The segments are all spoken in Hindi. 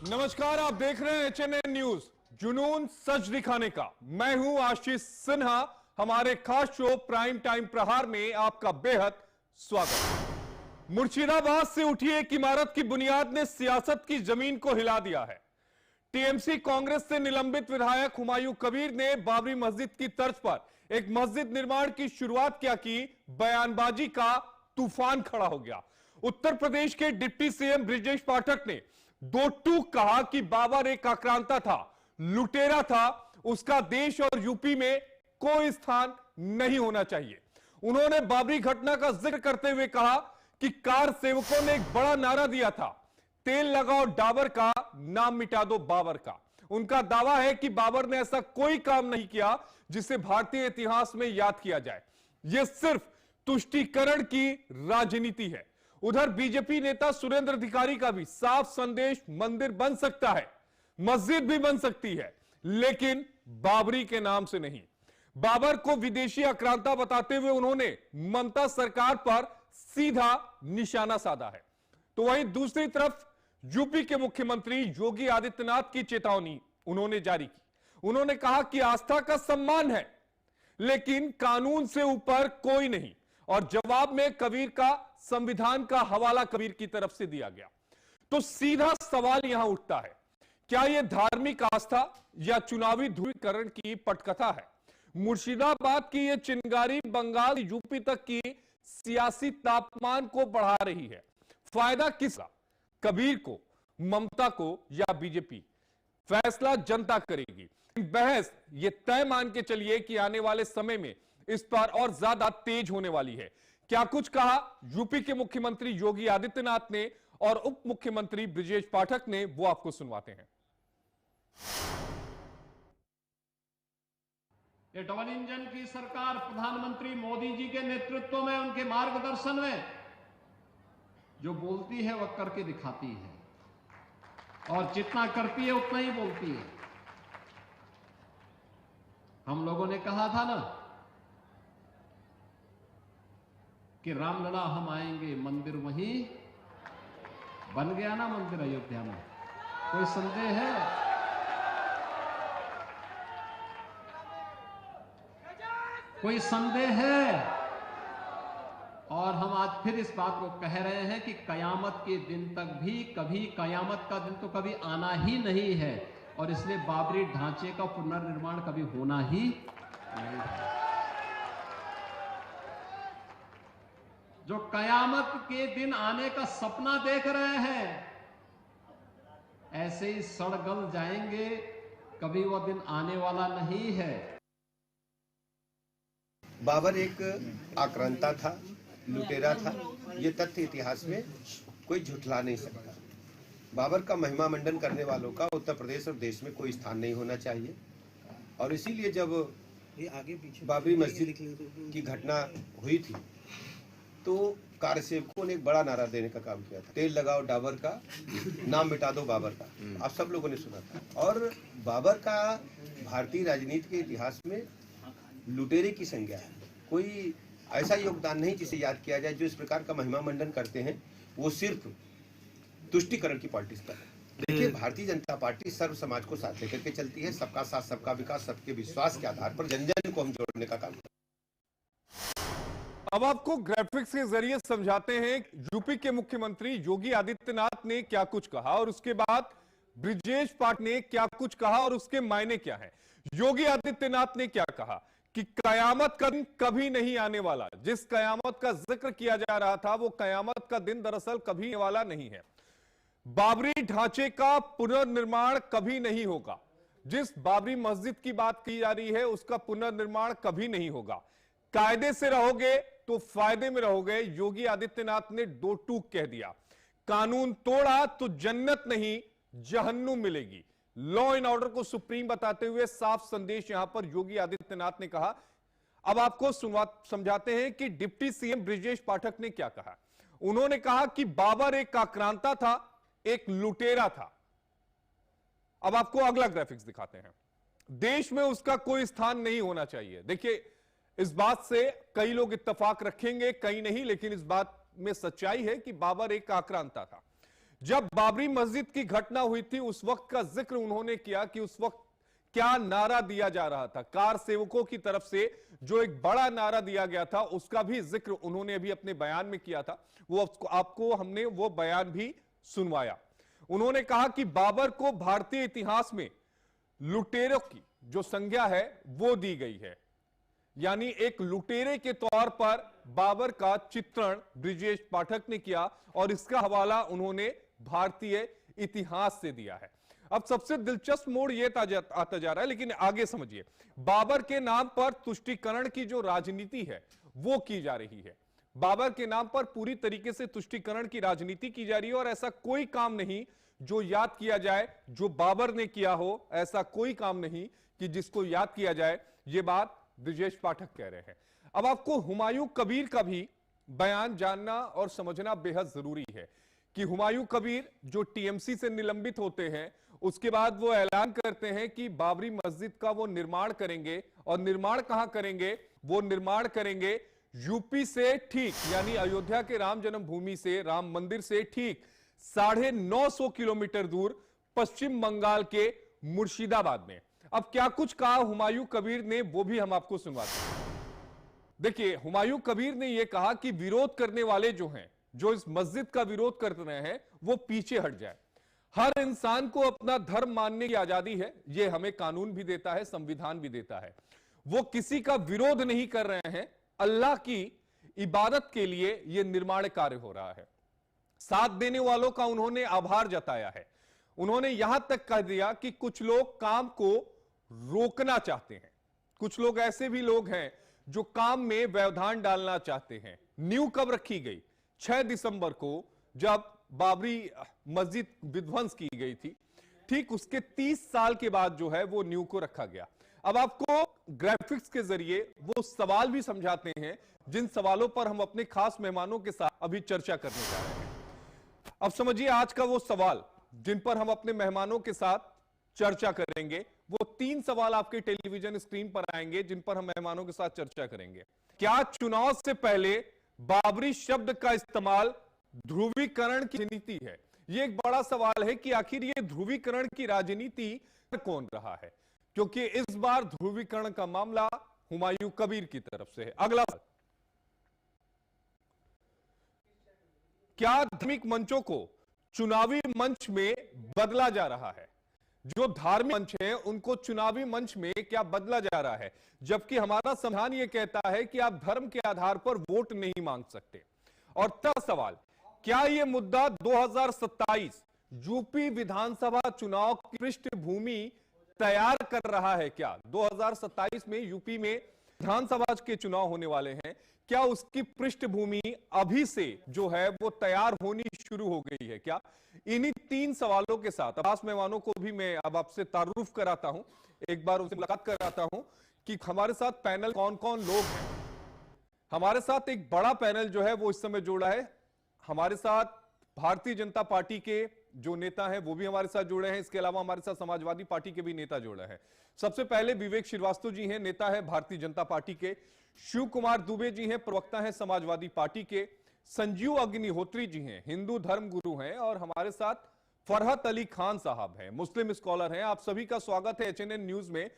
नमस्कार, आप देख रहे हैं एचएनएन न्यूज, जुनून सच दिखाने का। मैं हूं आशीष सिन्हा। हमारे खास शो प्राइम टाइम प्रहार में आपका बेहद स्वागत। मुर्शिदाबाद से उठी एक इमारत की बुनियाद ने सियासत की जमीन को हिला दिया है। टीएमसी कांग्रेस से निलंबित विधायक हुमायूं कबीर ने बाबरी मस्जिद की तर्ज पर एक मस्जिद निर्माण की शुरुआत क्या की, बयानबाजी का तूफान खड़ा हो गया। उत्तर प्रदेश के डिप्टी सीएम ब्रजेश पाठक ने दो टूक कहा कि बाबर एक आक्रांता था, लुटेरा था, उसका देश और यूपी में कोई स्थान नहीं होना चाहिए। उन्होंने बाबरी घटना का जिक्र करते हुए कहा कि कार सेवकों ने एक बड़ा नारा दिया था, तेल लगाओ डाबर का, नाम मिटा दो बाबर का। उनका दावा है कि बाबर ने ऐसा कोई काम नहीं किया जिसे भारतीय इतिहास में याद किया जाए। यह सिर्फ तुष्टीकरण की राजनीति है। उधर बीजेपी नेता सुरेंद्र अधिकारी का भी साफ संदेश, मंदिर बन सकता है, मस्जिद भी बन सकती है, लेकिन बाबरी के नाम से नहीं। बाबर को विदेशी आक्रांता बताते हुए उन्होंने ममता सरकार पर सीधा निशाना साधा है। तो वहीं दूसरी तरफ यूपी के मुख्यमंत्री योगी आदित्यनाथ की चेतावनी उन्होंने जारी की। उन्होंने कहा कि आस्था का सम्मान है, लेकिन कानून से ऊपर कोई नहीं। और जवाब में कबीर का संविधान का हवाला कबीर की तरफ से दिया गया। तो सीधा सवाल यहां उठता है, क्या यह धार्मिक आस्था या चुनावी ध्रुवीकरण की पटकथा है? मुर्शिदाबाद की यह चिंगारी बंगाल यूपी तक की सियासी तापमान को बढ़ा रही है। फायदा किसका? कबीर को, ममता को या बीजेपी? फैसला जनता करेगी। बहस ये तय मान के चलिए कि आने वाले समय में इस पर और ज्यादा तेज होने वाली है। क्या कुछ कहा यूपी के मुख्यमंत्री योगी आदित्यनाथ ने और उप मुख्यमंत्री ब्रजेश पाठक ने, वो आपको सुनवाते हैं। ये डबल इंजन की सरकार प्रधानमंत्री मोदी जी के नेतृत्व में, उनके मार्गदर्शन में जो बोलती है वह करके दिखाती है, और जितना करती है उतना ही बोलती है। हम लोगों ने कहा था ना कि रामलला हम आएंगे, मंदिर वहीं बन गया ना, मंदिर अयोध्या में। कोई संदेह है? कोई संदेह है? और हम आज फिर इस बात को कह रहे हैं कि कयामत के दिन तक भी कभी, कयामत का दिन तो कभी आना ही नहीं है, और इसलिए बाबरी ढांचे का पुनर्निर्माण कभी होना ही नहीं है। जो कयामत के दिन आने का सपना देख रहे हैं, ऐसे ही सड़ गल जाएंगे, कभी वह दिन आने वाला नहीं है। बाबर एक आक्रांता था, लुटेरा था, ये तथ्य इतिहास में कोई झुठला नहीं सकता। बाबर का महिमा मंडन करने वालों का उत्तर प्रदेश और देश में कोई स्थान नहीं होना चाहिए। और इसीलिए जब बाबरी मस्जिद की घटना हुई थी तो कार सेवकों ने एक बड़ा नारा देने का काम किया था, तेल लगाओ डाबर का, नाम मिटा दो बाबर का। आप सब लोगों ने सुना था। और बाबर का भारतीय राजनीति के इतिहास में लुटेरे की संज्ञा है। कोई ऐसा योगदान नहीं जिसे याद किया जाए। जो इस प्रकार का महिमा मंडन करते हैं वो सिर्फ तुष्टीकरण की पॉलिटिक्स पर है। देखिए, भारतीय जनता पार्टी सर्व समाज को साथ लेकर के चलती है। सबका साथ, सबका विकास, सबके विश्वास के आधार पर जन जन को हम जोड़ने का काम करते हैं। अब आपको ग्राफिक्स के जरिए समझाते हैं यूपी के मुख्यमंत्री योगी आदित्यनाथ ने क्या कुछ कहा और उसके बाद ब्रजेश पाठक ने क्या कुछ कहा और उसके मायने क्या है। योगी आदित्यनाथ ने क्या कहा कि कयामत का दिन कभी नहीं आने वाला। जिस कयामत का जिक्र किया जा रहा था वो कयामत का दिन दरअसल कभी आने वाला नहीं है। बाबरी ढांचे का पुनर्निर्माण कभी नहीं होगा। जिस बाबरी मस्जिद की बात की जा रही है उसका पुनर्निर्माण कभी नहीं होगा। कायदे से रहोगे तो फायदे में रहोगे। योगी आदित्यनाथ ने दो टूक कह दिया। कानून तोड़ा तो जन्नत नहीं जहन्नुम मिलेगी। लॉ एंड ऑर्डर को सुप्रीम बताते हुए साफ संदेश यहां पर योगी आदित्यनाथ ने कहा। अब आपको समझाते हैं कि डिप्टी सीएम ब्रजेश पाठक ने क्या कहा। उन्होंने कहा कि बाबर एक आक्रांता था, एक लुटेरा था। अब आपको अगला ग्राफिक्स दिखाते हैं। देश में उसका कोई स्थान नहीं होना चाहिए। देखिए, इस बात से कई लोग इत्तेफाक रखेंगे, कई नहीं, लेकिन इस बात में सच्चाई है कि बाबर एक आक्रांता था। जब बाबरी मस्जिद की घटना हुई थी उस वक्त का जिक्र उन्होंने किया कि उस वक्त क्या नारा दिया जा रहा था। कार सेवकों की तरफ से जो एक बड़ा नारा दिया गया था उसका भी जिक्र उन्होंने अभी अपने बयान में किया था। वो आपको हमने वो बयान भी सुनवाया। उन्होंने कहा कि बाबर को भारतीय इतिहास में लुटेरों की जो संज्ञा है वो दी गई है, यानी एक लुटेरे के तौर पर बाबर का चित्रण ब्रिजेश पाठक ने किया और इसका हवाला उन्होंने भारतीय इतिहास से दिया है। अब सबसे दिलचस्प मोड़ यह आता जा रहा है, लेकिन आगे समझिए, बाबर के नाम पर तुष्टीकरण की जो राजनीति है वो की जा रही है। बाबर के नाम पर पूरी तरीके से तुष्टीकरण की राजनीति की जा रही है और ऐसा कोई काम नहीं जो याद किया जाए जो बाबर ने किया हो, ऐसा कोई काम नहीं कि जिसको याद किया जाए। ये बात ब्रिजेश पाठक कह रहे हैं। अब आपको हुमायूं कबीर का भी बयान जानना और समझना बेहद जरूरी है कि हुमायूं कबीर जो टीएमसी से निलंबित होते हैं उसके बाद वो ऐलान करते हैं कि बाबरी मस्जिद का वो निर्माण करेंगे, और निर्माण कहां करेंगे? वो निर्माण करेंगे यूपी से ठीक, यानी अयोध्या के राम जन्मभूमि से, राम मंदिर से ठीक 950 किलोमीटर दूर पश्चिम बंगाल के मुर्शिदाबाद में। अब क्या कुछ कहा हुमायूं कबीर ने वो भी हम आपको सुनवाते हैं। देखिए, हुमायूं कबीर ने यह कहा कि विरोध करने वाले जो हैं, जो इस मस्जिद का विरोध कर रहे हैं, वो पीछे हट जाए। हर इंसान को अपना धर्म मानने की आजादी है, यह हमें कानून भी देता है, संविधान भी देता है। वो किसी का विरोध नहीं कर रहे हैं, अल्लाह की इबादत के लिए यह निर्माण कार्य हो रहा है। साथ देने वालों का उन्होंने आभार जताया है। उन्होंने यहां तक कह दिया कि कुछ लोग काम को रोकना चाहते हैं, कुछ लोग ऐसे भी लोग हैं जो काम में व्यवधान डालना चाहते हैं। नींव कब रखी गई? 6 दिसंबर को, जब बाबरी मस्जिद विध्वंस की गई थी, ठीक उसके 30 साल के बाद जो है वो नींव को रखा गया। अब आपको ग्राफिक्स के जरिए वो सवाल भी समझाते हैं जिन सवालों पर हम अपने खास मेहमानों के साथ अभी चर्चा करने जा रहे हैं। अब समझिए आज का वो सवाल जिन पर हम अपने मेहमानों के साथ चर्चा करेंगे, वो 3 सवाल आपके टेलीविजन स्क्रीन पर आएंगे जिन पर हम मेहमानों के साथ चर्चा करेंगे। क्या चुनाव से पहले बाबरी शब्द का इस्तेमाल ध्रुवीकरण की नीति है? यह एक बड़ा सवाल है कि आखिर ये ध्रुवीकरण की राजनीति कौन रहा है, क्योंकि इस बार ध्रुवीकरण का मामला हुमायूं कबीर की तरफ से है। अगला सवाल, क्या धार्मिक मंचों को चुनावी मंच में बदला जा रहा है? जो धार्मिक मंच है उनको चुनावी मंच में क्या बदला जा रहा है, जबकि हमारा संविधान यह कहता है कि आप धर्म के आधार पर वोट नहीं मांग सकते। और तीसरा सवाल, क्या यह मुद्दा 2027 यूपी विधानसभा चुनाव की पृष्ठभूमि तैयार कर रहा है? क्या 2027 में यूपी में विधानसभा के चुनाव होने वाले हैं, क्या उसकी पृष्ठभूमि अभी से जो है वो तैयार होनी शुरू हो गई है क्या? इन्हीं 3 सवालों के साथ खास मेहमानों को भी मैं अब आपसे तारुफ कराता हूं, एक बार उनसे मुलाकात कराता हूं कि हमारे साथ पैनल कौन कौन लोग हैं। हमारे साथ एक बड़ा पैनल जो है वो इस समय जुड़ा है। हमारे साथ भारतीय जनता पार्टी के जो नेता हैं वो भी हमारे साथ जुड़े हैं। इसके अलावा हमारे साथ समाजवादी पार्टी के भी नेता जुड़े हैं। सबसे पहले विवेक श्रीवास्तव जी हैं, नेता है भारतीय जनता पार्टी के। शिव कुमार दुबे जी हैं, प्रवक्ता हैं समाजवादी पार्टी के। संजीव अग्निहोत्री जी हैं, हिंदू धर्म गुरु हैं। और हमारे साथ फरहत अली खान साहब हैं, मुस्लिम स्कॉलर हैं। आप सभी का स्वागत है एचएनएन न्यूज में।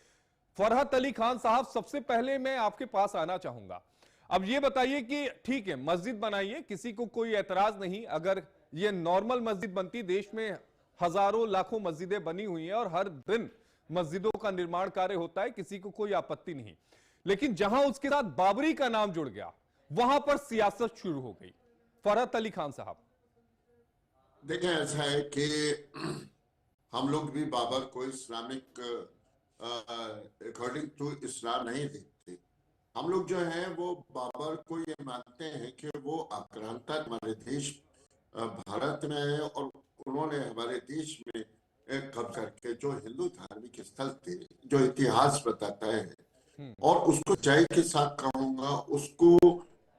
फरहत अली खान साहब, सबसे पहले मैं आपके पास आना चाहूंगा। अब ये बताइए कि ठीक है मस्जिद बनाइए, किसी को कोई एतराज नहीं। अगर ये नॉर्मल मस्जिद बनती, देश में हजारों लाखों मस्जिदें बनी हुई हैं और हर दिन मस्जिदों का निर्माण कार्य होता है, किसी को कोई आपत्ति नहीं। लेकिन जहां उसके साथ बाबरी का नाम जुड़ गया वहां पर सियासत शुरू हो गई। फरहत अली खान साहब, देखें, ऐसा है कि हम लोग भी बाबर को इस्लामिक अकॉर्डिंग टू इस्लाम नहीं देखते। हम लोग जो है वो बाबर को ये मानते हैं कि वो आक्रांता हमारे देश भारत में है और उन्होंने हमारे देश में कब्जा करके जो हिंदू धार्मिक स्थल थे, जो इतिहास बताता है, और उसको जय के साथ कहूंगा, उसको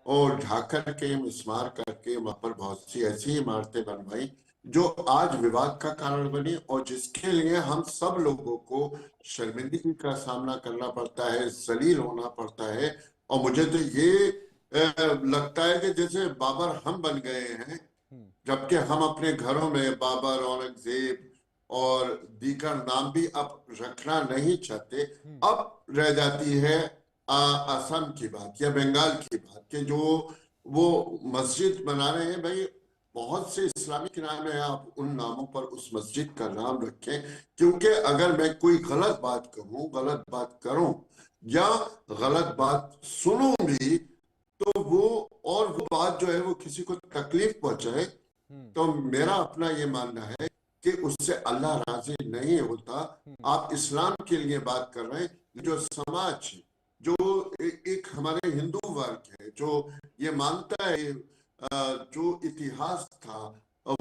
और ढाकर के मिसमार करके वहां पर बहुत सी ऐसी इमारतें बनवाई जो आज विवाद का कारण बनी और जिसके लिए हम सब लोगों को शर्मिंदगी का सामना करना पड़ता है, जलील होना पड़ता है। और मुझे तो ये लगता है कि जैसे बाबर हम बन गए हैं जबकि हम अपने घरों में बाबर, औरंगजेब और दीगर नाम भी अब रखना नहीं चाहते। अब रह जाती है असम की बात या बंगाल की बात कि जो वो मस्जिद बना रहे हैं। भाई, बहुत से इस्लामिक नाम है, आप उन नामों पर उस मस्जिद का नाम रखें, क्योंकि अगर मैं कोई गलत बात कहूं, गलत बात करूं या गलत बात सुनूं भी, तो वो बात जो है वो किसी को तकलीफ पहुंचाए, तो मेरा अपना ये मानना है कि उससे अल्लाह राजी नहीं होता। आप इस्लाम के लिए बात कर रहे हैं, जो समाज, जो एक हमारे हिंदू वर्ग है जो ये मानता है जो इतिहास था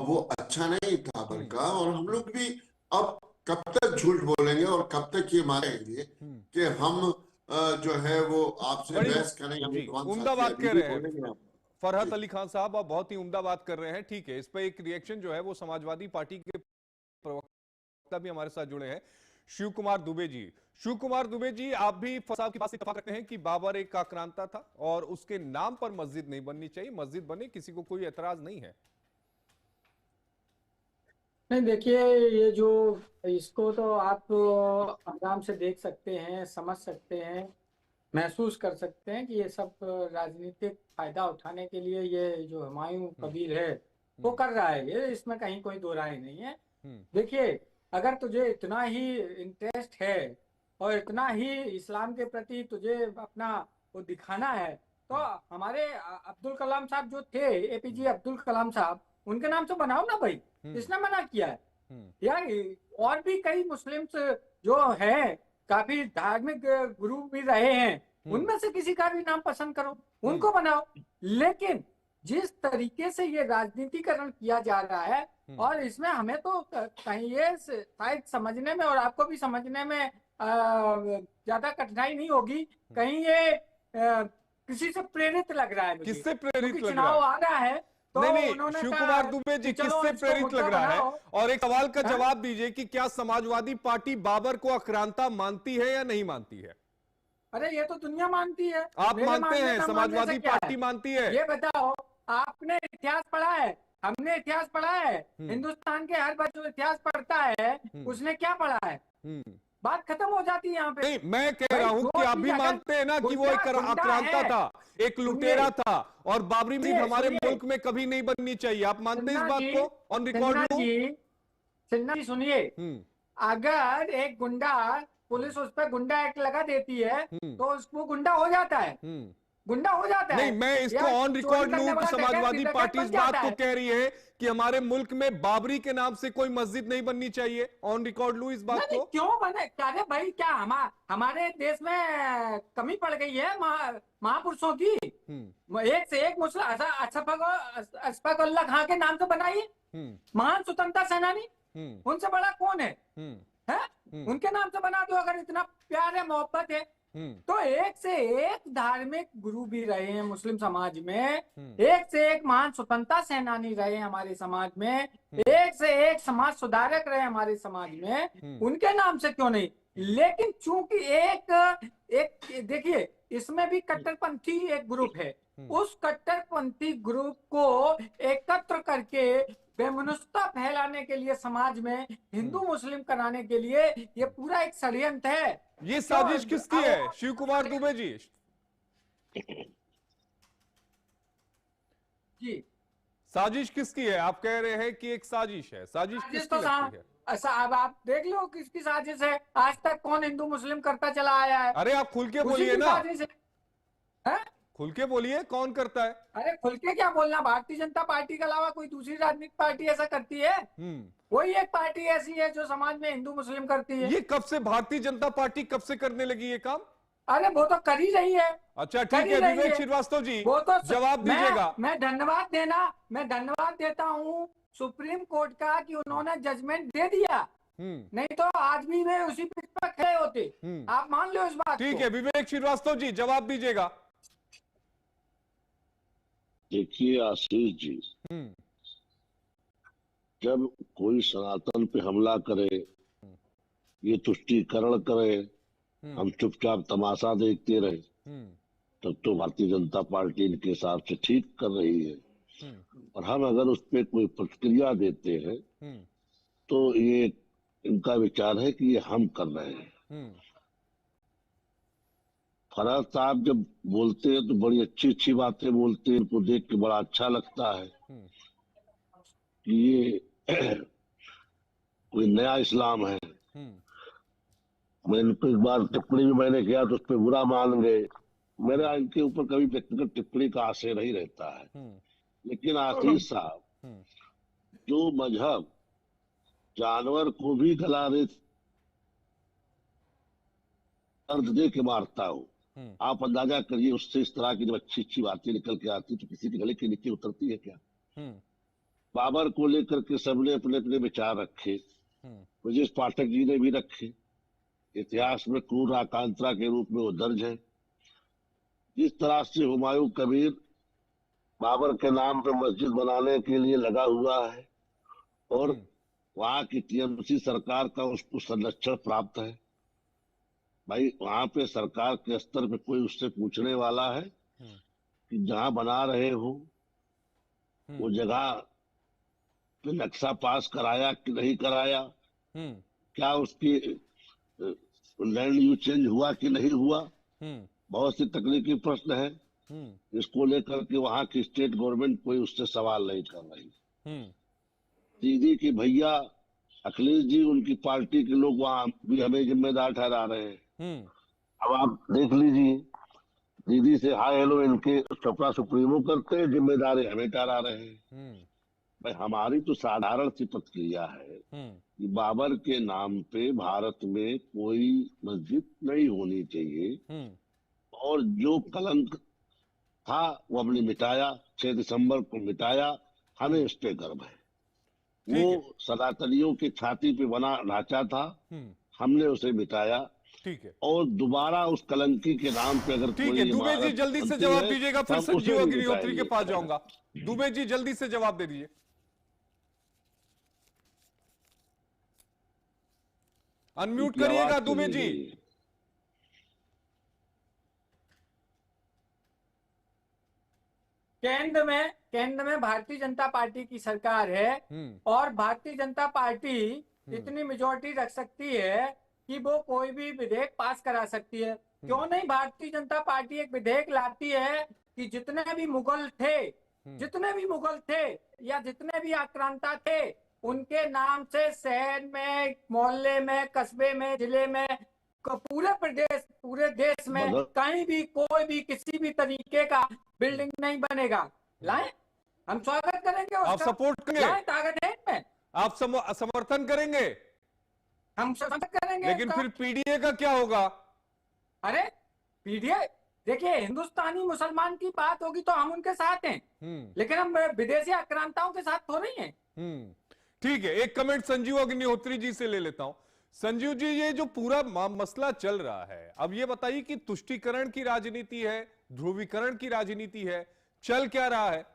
वो अच्छा नहीं था बाबर का, और हम लोग भी अब कब तक झूठ बोलेंगे और कब तक ये मानेंगे कि हम जो है वो आपसे बहस करेंगे। उम्दा बात कर रहे हैं फरहत अली खान साहब, आप बहुत ही उम्दा बात कर रहे हैं। ठीक है, इस पर एक रिएक्शन जो है वो समाजवादी पार्टी के प्रवक्ता भी हमारे साथ जुड़े हैं, शिव कुमार दुबे जी। शिव कुमार दुबे जी, आप भी साहब की बात से इत्तेफाक रखते हैं कि बाबर एक आक्रांता था और उसके नाम पर मस्जिद नहीं बननी चाहिए, मस्जिद बने, किसी को कोई एतराज नहीं है। नहीं, देखिए, ये जो इसको तो आप आराम से देख सकते हैं, समझ सकते हैं, महसूस कर सकते हैं कि ये सब राजनीतिक फायदा उठाने के लिए ये जो हुमायूं कबीर है वो कर रहा है। ये इसमें कहीं कोई दो राय नहीं है। देखिए, अगर तुझे इतना ही इंटरेस्ट है और इतना ही इस्लाम के प्रति तुझे अपना वो दिखाना है, तो हमारे अब्दुल कलाम साहब जो थे, एपीजे अब्दुल कलाम साहब, उनके नाम से बनाओ ना भाई, इसने मना किया है यार। और भी कई मुस्लिम्स जो है, काफी धार्मिक गुरु भी रहे हैं, उनमें से किसी का भी नाम पसंद करो, उनको बनाओ। लेकिन जिस तरीके से ये राजनीतिकरण किया जा रहा है, और इसमें हमें तो कहीं ये शायद समझने में और आपको भी समझने में ज्यादा कठिनाई नहीं होगी, कहीं ये किसी से प्रेरित लग रहा है मुझे। किससे प्रेरित लग रहा है? चुनाव आ रहा है तो नहीं, शिव कुमार दुबे जी, किससे प्रेरित लग रहा है? और एक सवाल का जवाब दीजिए कि क्या समाजवादी पार्टी बाबर को आक्रांता मानती है या नहीं मानती है? अरे ये तो दुनिया मानती है। आप मानते हैं? समाजवादी पार्टी मानती है? ये बताओ, आपने इतिहास पढ़ा है, हमने इतिहास पढ़ा है, हिंदुस्तान के हर बच्चा इतिहास पढ़ता है, उसने क्या पढ़ा है? बात खत्म हो जाती है यहाँ पे। नहीं, मैं कह रहा हूं कि आप भी मानते हैं ना कि वो एक आक्रांता था, एक लुटेरा था, और बाबरी मस्जिद हमारे मुल्क में कभी नहीं बननी चाहिए। आप मानते हैं इस बात को? ऑन रिकॉर्ड सिन्हा जी सुनिए, अगर एक गुंडा, पुलिस उस पर गुंडा एक्ट लगा देती है तो उसको गुंडा हो जाता है, गुंडा हो जाता है। नहीं, मैं इसको ऑन रिकॉर्ड लूं कि समाजवादी पार्टी इस बात को कह रही है कि हमारे मुल्क में बाबरी के नाम से कोई मस्जिद नहीं बननी चाहिए। ऑन रिकॉर्ड लूं इस बात को? क्यों बने? अरे भाई, क्या हमारे देश में कमी पड़ गई है महापुरुषों की? एक से एक मुस्लिम अशफाकुल्लाह खां के नाम से बनाइए, महान स्वतंत्रता सेनानी, उनसे बड़ा कौन है? उनके नाम से बना दो अगर इतना प्यार है, मोहब्बत है तो। एक से एक धार्मिक गुरु भी रहे हैं मुस्लिम समाज में, एक से एक महान स्वतंत्रता सेनानी रहे हमारे समाज में, एक से एक समाज सुधारक रहे हमारे समाज में, उनके नाम से क्यों नहीं? लेकिन चूंकि एक देखिए, इसमें भी कट्टरपंथी एक ग्रुप है, उस कट्टरपंथी ग्रुप को एकत्र करके बेमनुष्यता फैलाने के लिए, समाज में हिंदू मुस्लिम कराने के लिए ये पूरा एक षड्यंत्र है। ये साजिश किसकी है शिव कुमार दुबे जी? जी, साजिश किसकी है? आप कह रहे हैं कि एक साजिश है, साजिश किसकी लगती है? अब आप देख लो किसकी साजिश है। आज तक कौन हिंदू मुस्लिम करता चला आया है? अरे आप खुल के बोलिए ना, है? खुल के बोलिए, कौन करता है? अरे खुल के क्या बोलना, भारतीय जनता पार्टी के अलावा कोई दूसरी राजनीतिक पार्टी ऐसा करती है? कोई एक पार्टी ऐसी है जो समाज में हिंदू मुस्लिम करती है? ये कब से भारतीय जनता पार्टी कब से करने लगी ये काम? अरे वो तो कर ही रही है। अच्छा ठीक है, विवेक श्रीवास्तव जी वो तो जवाब दीजिएगा। मैं धन्यवाद देता हूँ सुप्रीम कोर्ट का कि उन्होंने जजमेंट दे दिया, नहीं तो आज भी वे उसी पिच पर खड़े होते। आप मान लो इस बात को। ठीक है, विवेक श्रीवास्तव जी जवाब दीजिएगा। देखिए आशीष जी, जब कोई सनातन पे हमला करे, ये तुष्टीकरण करे, हम चुपचाप तमाशा देखते रहे, तब तो भारतीय जनता पार्टी इनके हिसाब से ठीक कर रही है। और हम अगर उस पर कोई प्रतिक्रिया देते हैं तो ये इनका विचार है कि ये हम कर रहे हैं। फराज साहब जब बोलते हैं तो बड़ी अच्छी अच्छी बातें बोलते हैं, इनको देख के बड़ा अच्छा लगता है कि ये कोई नया इस्लाम है। मैं इनको एक बार टिप्पणी भी मैंने किया तो उस पर बुरा मान गए। मेरा इनके ऊपर कभी व्यक्तिगत टिप्पणी का आशय नहीं रहता है, लेकिन आशीष साहब जो मजहब जानवर को भी गला दर्द दे के मारता हो, आप अंदाजा करिए उससे इस तरह की जब अच्छी अच्छी बातें निकल के आती तो किसी के गले के नीचे उतरती है क्या? बाबर को लेकर के सबने अपने अपने विचार रखे, ब्रजेश पाठक जी ने भी रखे। इतिहास में क्रूर आकांक्षा के रूप में वो दर्ज है। जिस तरह से हुमायूं कबीर बाबर के नाम पर मस्जिद बनाने के लिए लगा हुआ है और वहां की टीएमसी सरकार का उसको संरक्षण प्राप्त है। भाई वहां पे सरकार के स्तर पे कोई उससे पूछने वाला है कि जहां बना रहे हो वो जगह पे नक्शा पास कराया कि नहीं कराया, क्या उसकी लैंड यूज चेंज हुआ कि नहीं हुआ, बहुत सी तकनीकी प्रश्न है इसको लेकर के वहां की स्टेट गवर्नमेंट कोई उससे सवाल नहीं कर रही। दीदी की भैया अखिलेश जी, उनकी पार्टी के लोग वहां भी हमें जिम्मेदार ठहरा रहे हैं। अब आप देख लीजिए, दीदी से हाय हेलो इनके सपा सुप्रीमो करते हैं, जिम्मेदारी हमें ठहरा रहे हैं। भाई हमारी तो साधारण सी प्रतिक्रिया है कि बाबर के नाम पे भारत में कोई मस्जिद नहीं होनी चाहिए और जो कलंक था वो हमने मिटाया, 6 दिसंबर को मिटाया, हमें इस पे गर्व है। वो सनातनियों की छाती पे बना ढांचा था, हमने उसे मिटाया। ठीक है, और दोबारा उस कलंकी के नाम पे अगर ठीक है दुबे जी जल्दी से जवाब दीजिएगा, फिर संजीव अग्निहोत्री के पास जाऊंगा। दुबे जी जल्दी से जवाब दे दीजिए। अनम्यूट करिएगा दुबे जी। केंद्र में भारतीय जनता पार्टी की सरकार है और भारतीय जनता पार्टी इतनी मेजोरिटी रख सकती है कि वो कोई भी विधेयक पास करा सकती है। क्यों नहीं भारतीय जनता पार्टी एक विधेयक लाती है कि जितने भी मुगल थे या जितने भी आक्रांता थे उनके नाम से शहर में, मोहल्ले में, कस्बे में, जिले में, पूरे देश में कहीं भी कोई भी किसी भी तरीके का बिल्डिंग नहीं बनेगा। लाए, हम स्वागत करेंगे उसका। आप सपोर्ट करेंगे, ताकत है में आप समर्थन करेंगे, हम समर्थन करेंगे। लेकिन फिर पीडीए का क्या होगा? अरे पीडीए, देखिए हिंदुस्तानी मुसलमान की बात होगी तो हम उनके साथ हैं, लेकिन हम विदेशी आक्रांताओं के साथ तो नहीं है। ठीक है, एक कमेंट संजीव अग्निहोत्री जी से ले लेता हूं। संजीव जी, ये जो पूरा मसला चल रहा है, अब ये बताइए कि तुष्टीकरण की राजनीति है, ध्रुवीकरण की राजनीति है, चल क्या रहा है?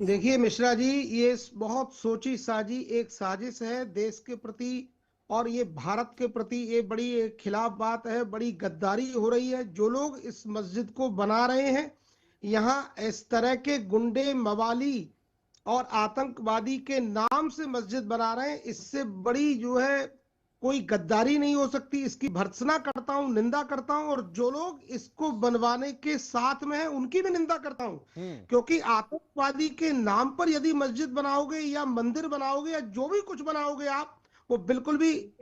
देखिए मिश्रा जी, ये बहुत सोची साजी एक साजिश है देश के प्रति और ये भारत के प्रति ये बड़ी खिलाफ बात है, बड़ी गद्दारी हो रही है। जो लोग इस मस्जिद को बना रहे हैं, यहाँ इस तरह के गुंडे, मवाली और आतंकवादी के नाम से मस्जिद बना रहे हैं, इससे बड़ी जो है कोई गद्दारी नहीं हो सकती। इसकी भर्त्सना करता हूं, निंदा करता हूं, और जो लोग इसको बनवाने के साथ में हैं उनकी भी निंदा करता हूं, क्योंकि आतंकवादी के नाम पर यदि मस्जिद बनाओगे या मंदिर बनाओगे या जो भी कुछ बनाओगे आप, वो बिल्कुल भी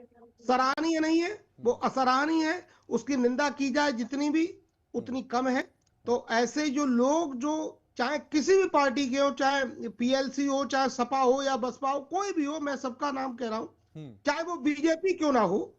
सराहनीय नहीं है, वो असराहनीय है। उसकी निंदा की जाए जितनी भी उतनी कम है। तो ऐसे जो लोग, जो चाहे किसी भी पार्टी के हो, चाहे पीएलसी हो, चाहे सपा हो या बसपा हो, कोई भी हो, मैं सबका नाम कह रहा हूं, चाहे वो बीजेपी क्यों ना हो।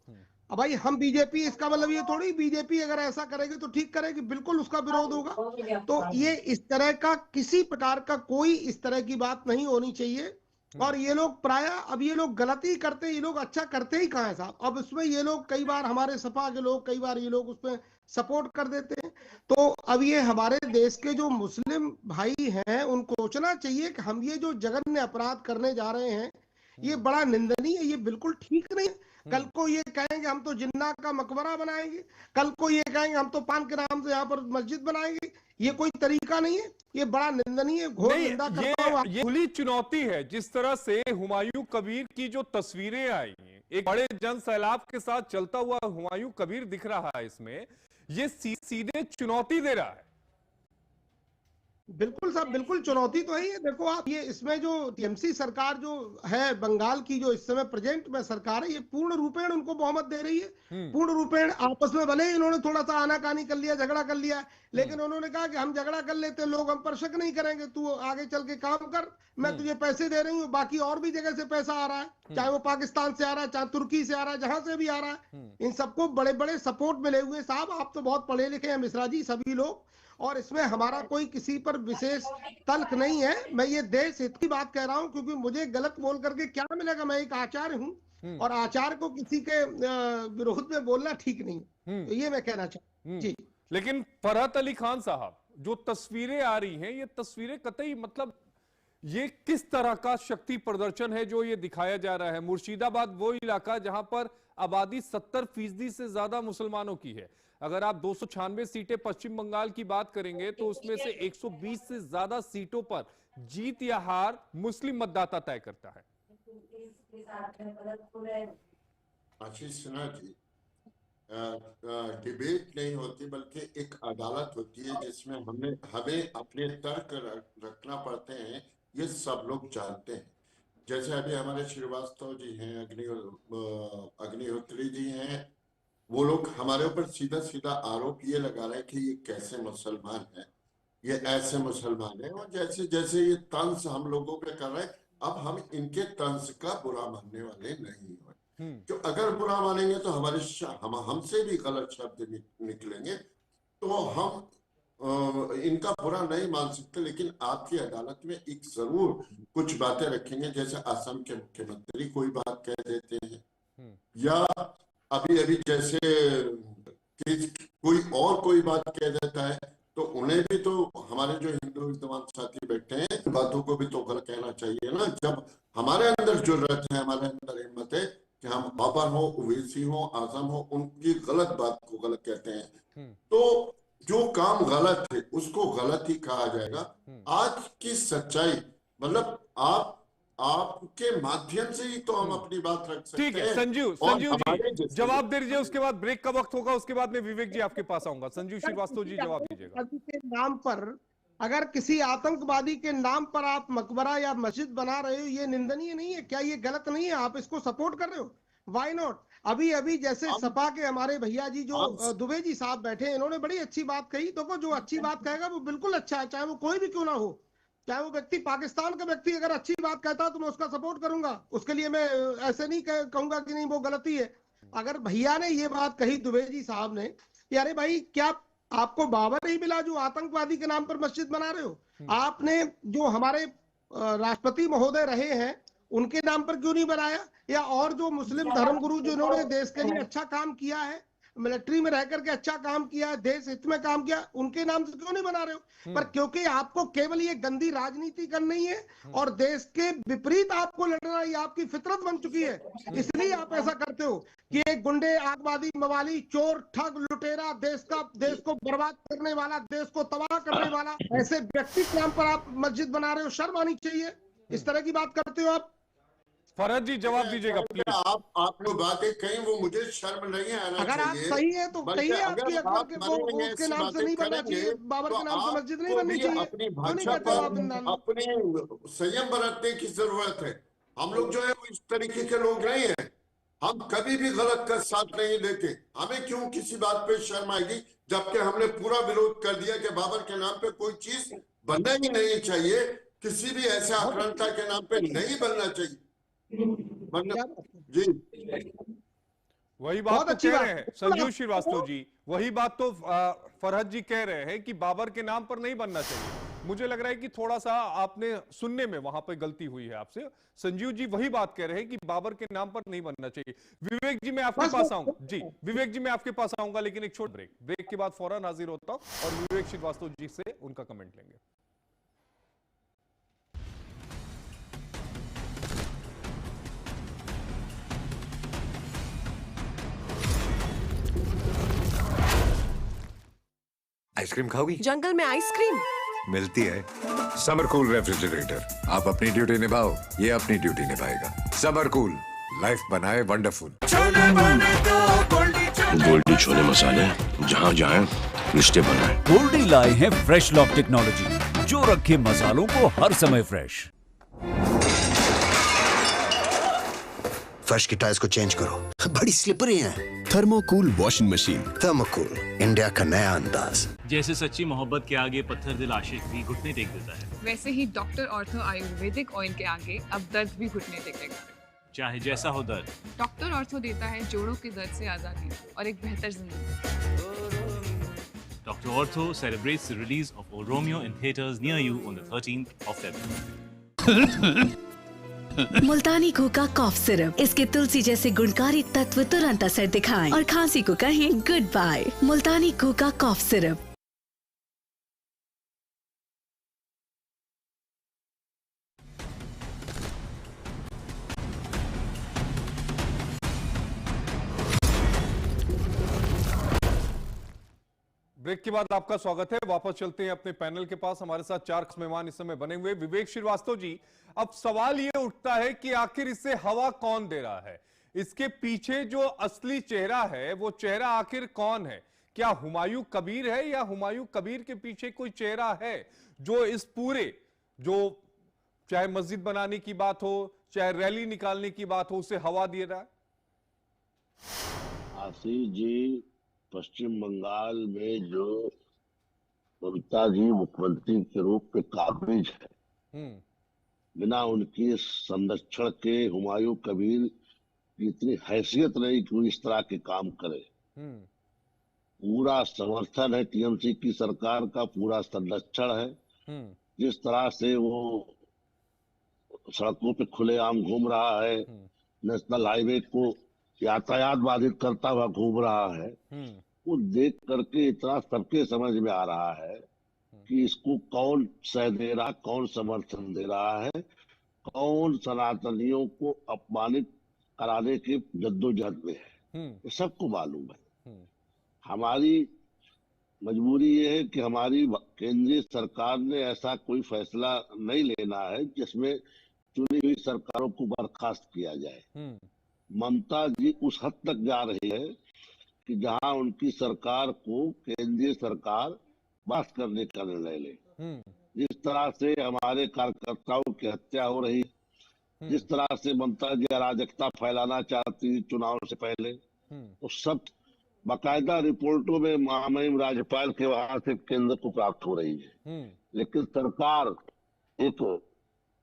अब भाई हम बीजेपी, इसका मतलब ये थोड़ी बीजेपी अगर ऐसा करेगी तो ठीक करेगी, बिल्कुल उसका विरोध होगा। तो ये इस तरह का किसी प्रकार का कोई इस तरह की बात नहीं होनी चाहिए। और ये लोग प्राय, अब ये लोग गलती करते, ये लोग अच्छा करते ही कहाँ है साहब। अब उसमें ये लोग कई बार, हमारे सपा के लोग कई बार ये लोग उसमें सपोर्ट कर देते हैं। तो अब ये हमारे देश के जो मुस्लिम भाई हैं उनको सोचना चाहिए कि हम ये जो जघन्य अपराध करने जा रहे हैं ये बड़ा निंदनीय है, ये बिल्कुल ठीक नहीं है। कल को ये कहेंगे हम तो जिन्ना का मकबरा बनाएंगे, कल को ये कहेंगे हम तो पान के नाम से यहाँ पर मस्जिद बनाएंगे। ये कोई तरीका नहीं है, ये बड़ा निंदनीय, घोर नहीं, निंदा करता हूं। ये खुली चुनौती है। जिस तरह से हुमायूं कबीर की जो तस्वीरें आई हैं, एक बड़े जन सैलाब के साथ चलता हुआ हुमायूं कबीर दिख रहा है, इसमें ये सीधे चुनौती दे रहा है। बिल्कुल साहब, बिल्कुल चुनौती तो है ही है। देखो आप, ये इसमें जो टीएमसी सरकार जो है बंगाल की, जो इस समय प्रेजेंट में सरकार है, ये पूर्ण रूपेण उनको बहुमत दे रही है। पूर्ण रूपेण आपस में भले ही इन्होंने थोड़ा सा आनाकानी कर लिया, झगड़ा कर लिया, लेकिन उन्होंने कहा कि हम झगड़ा कर लेते, लोग हम पर शक नहीं करेंगे, तू आगे चल के काम कर, मैं तुझे पैसे दे रही हूँ। बाकी और भी जगह से पैसा आ रहा है, चाहे वो पाकिस्तान से आ रहा है, चाहे तुर्की से आ रहा है, जहां से भी आ रहा है, इन सबको बड़े बड़े सपोर्ट मिले हुए। साहब आप तो बहुत पढ़े लिखे हैं मिश्रा जी, सभी लोग, और इसमें हमारा कोई किसी पर विशेष तल्ख नहीं है। मैं ये देश हित की बात कह रहा हूं, क्योंकि मुझे गलत बोल करके क्या मिलेगा। मैं एक आचार्य हूं, और आचार्य को किसी के विरोध में बोलना ठीक नहीं है, तो ये मैं कहना चाहता हूं जी। लेकिन फरहत अली खान साहब, जो तस्वीरें आ रही हैं, ये तस्वीरें कतई मतलब ये किस तरह का शक्ति प्रदर्शन है जो ये दिखाया जा रहा है। मुर्शिदाबाद वो इलाका जहां पर आबादी 70% से ज्यादा मुसलमानों की है। अगर आप 296 सीटें पश्चिम बंगाल की बात करेंगे तो उसमें से 120 से ज्यादा सीटों पर जीत या हार मुस्लिम मतदाता तय करता है। आशीष सिन्हा जी, डिबेट नहीं होती बल्कि एक अदालत होती है जिसमें हमें अपने तर्क रखना पड़ते हैं। ये सब लोग जानते हैं। जैसे अभी हमारे श्रीवास्तव जी हैं, अग्निहोत्री जी हैं, वो लोग हमारे ऊपर सीधा सीधा आरोप ये लगा रहे हैं कि ये कैसे मुसलमान है, ये ऐसे मुसलमान है, और जैसे जैसे ये तंज हम लोगों पे कर रहे हैं। अब हम इनके तंज का बुरा मानने वाले नहीं हो, तो अगर बुरा मानेंगे तो हमसे भी गलत शब्द निकलेंगे, तो हम इनका बुरा नहीं मान सकते। लेकिन आपकी अदालत में एक जरूर कुछ बातें रखेंगे, जैसे असम के मुख्यमंत्री कोई बात कह देते हैं, या अभी जैसे कोई बात कह देता है, तो उन्हें भी तो हमारे जो हिंदू विद्वान साथी बैठे हैं, बातों को भी तो गलत कहना चाहिए ना। जब हमारे अंदर जुर्रत है, हमारे अंदर हिम्मत है कि हम बाबर हो, ओवैसी हो, आजम हो, उनकी गलत बात को गलत कहते हैं, तो जो काम गलत है उसको गलत ही कहा जाएगा। आज की सच्चाई मतलब आपके माध्यम से ही तो हम अपनी बात रख सकते हैं। ठीक है संजीव जी, जवाब दे दीजिए, उसके बाद ब्रेक का वक्त होगा, उसके बाद में विवेक जी आपके पास आऊंगा। संजीव श्रीवास्तव जी जवाब दीजिएगा। के नाम पर, अगर किसी आतंकवादी के नाम पर आप मकबरा या मस्जिद बना रहे हो, ये निंदनीय नहीं है क्या? ये गलत नहीं है? आप इसको सपोर्ट कर रहे हो, व्हाई नॉट? अभी जैसे सपा के हमारे भैया जी जो दुबे जी साहब बैठे हैं, इन्होंने बड़ी अच्छी बात कही। देखो, जो अच्छी बात कहेगा वो बिल्कुल अच्छा है, चाहे वो कोई भी क्यों ना हो, चाहे वो व्यक्ति पाकिस्तान का व्यक्ति अगर अच्छी बात कहता है तो मैं उसका सपोर्ट करूंगा। उसके लिए मैं ऐसे नहीं कहूंगा कि नहीं वो गलती है। अगर भैया ने ये बात कही, दुबे जी साहब ने, कि अरे भाई क्या आपको बाबर नहीं मिला जो आतंकवादी के नाम पर मस्जिद बना रहे हो? आपने जो हमारे राष्ट्रपति महोदय रहे हैं उनके नाम पर क्यों नहीं बनाया? या और जो मुस्लिम धर्मगुरु जिन्होंने देश के लिए अच्छा काम किया है, मिलिट्री में रह करके अच्छा काम किया, देश हित में काम किया, उनके नाम से क्यों नहीं बना रहे हो? पर क्योंकि आपको केवल ये गंदी राजनीति करनी है और देश के विपरीत आपको लड़ना, ये आपकी फितरत बन चुकी है, इसलिए आप ऐसा करते हो कि एक गुंडे, आतंकवादी, मवाली, चोर, ठग, लुटेरा, देश को बर्बाद करने वाला, देश को तबाह करने वाला ऐसे व्यक्ति के नाम पर आप मस्जिद बना रहे हो। शर्म आनी चाहिए। इस तरह की बात करते हो आप। फरहत जी जवाब दीजिएगा प्लीज। आप जो बातें कहीं वो मुझे शर्म नहीं आना चाहिए। अगर आप सही है तो कहिए, आपकी अकबर को उसके नाम से नहीं बनना चाहिए, बाबर के नाम से मस्जिद नहीं बननी चाहिए। अपनी भाषा पर अपने संयम बरतने की जरूरत है। हम लोग जो है वो इस तरीके के लोग नहीं है। हम कभी भी गलत का साथ नहीं लेते। हमें क्यों किसी बात पे शर्म आएगी, जबकि हमने पूरा विरोध कर दिया कि बाबर के नाम पे कोई चीज बनना ही नहीं चाहिए, किसी भी ऐसे आक्रांता के नाम पे नहीं बनना चाहिए। जी वही बात तो कह रहे हैं संजीव श्रीवास्तव जी, वही बात तो फरहत जी कह रहे हैं कि बाबर के नाम पर नहीं बनना चाहिए। मुझे लग रहा है कि थोड़ा सा आपने सुनने में वहां पर गलती हुई है आपसे। संजीव जी वही बात कह रहे हैं कि बाबर के नाम पर नहीं बनना चाहिए। विवेक जी मैं आपके पास आऊंगा। जी विवेक जी मैं आपके पास आऊंगा, लेकिन एक छोटा ब्रेक के बाद फौरन हाजिर होता हूं और विवेक श्रीवास्तव जी से उनका कमेंट लेंगे। आइसक्रीम खाओगी? जंगल में आइसक्रीम मिलती है। समर कूल रेफ्रिजरेटर, आप अपनी ड्यूटी निभाओ, ये अपनी ड्यूटी निभाएगा। समर कूल, लाइफ बनाए वंडरफुल। गोल्डी छोले मसाले, जहाँ जाएं रिश्ते बनाए। गोल्डी लाए हैं फ्रेश लॉक टेक्नोलॉजी, जो रखे मसालों को हर समय फ्रेश। फर्श की टाइल्स को चेंज करो, बड़ी स्लिपरी हैं। थर्मोकूल वॉशिंग मशीन। थर्मोकूल, इंडिया का नया अंदाज। जैसे सच्ची मोहब्बत के आगे पत्थर दिल आशिक भी घुटने टेक देता है, वैसे ही डॉक्टर ऑर्थो आयुर्वेदिक ऑयल के आगे अब दर्द भी घुटने टेकेगा। चाहे जैसा हो दर्द, डॉक्टर ऑर्थो देता है जोड़ों के दर्द से आजादी और एक बेहतर जिंदगी। Dr. Ortho celebrates the release of Oromio in theaters near you on the 13th of February. Multani घोका कॉफ सिरप, इसके तुलसी जैसे गुणकारी तत्व तुरंत असर दिखाएं और खांसी को कहें गुड बाय। मुल्तानी घोका कॉफ सिरप। ब्रेक के बाद आपका स्वागत है। वापस चलते हैं अपने पैनल के पास। हमारे साथ 4 मेहमान इस समय बने हुए। विवेक श्रीवास्तव जी, अब सवाल यह उठता है कि आखिर इससे हवा कौन दे रहा है? इसके पीछे जो असली चेहरा है, वो चेहरा आखिर कौन है? क्या हुमायूं कबीर है, या हुमायूं कबीर के पीछे कोई चेहरा है जो इस पूरे, जो चाहे मस्जिद बनाने की बात हो, चाहे रैली निकालने की बात हो, उसे हवा दे रहा है? आशीष जी, पश्चिम बंगाल में जो ममता जी मुख्यमंत्री के रूप में काबिज है, बिना उनके संरक्षण के हुमायूं कबीर की इतनी हैसियत नहीं कि वो इस तरह के काम करे। पूरा समर्थन है टीएमसी की सरकार का, पूरा संरक्षण है। जिस तरह से वो सड़कों पे खुलेआम घूम रहा है, नेशनल हाईवे को यातायात बाधित करता हुआ घूम रहा है, वो देख करके इतना सबके समझ में आ रहा है कि इसको कौन सह दे रहा, कौन समर्थन दे रहा है, कौन सनातनियों को अपमानित कराने के जद्दोजहद में है, ये सबको मालूम है। हमारी मजबूरी ये है कि हमारी केंद्रीय सरकार ने ऐसा कोई फैसला नहीं लेना है जिसमें चुनी हुई सरकारों को बर्खास्त किया जाए। ममता जी उस हद तक जा रही है कि जहां उनकी सरकार को केंद्रीय सरकार बर्खास्त करने का निर्णय ले। जिस तरह से हमारे कार्यकर्ताओं की हत्या हो रही, जिस तरह से ममता जी अराजकता फैलाना चाहती चुनाव से पहले, तो सब बाकायदा रिपोर्टों में महामहिम राज्यपाल के वहां से केंद्र को प्राप्त हो रही है। लेकिन सरकार एक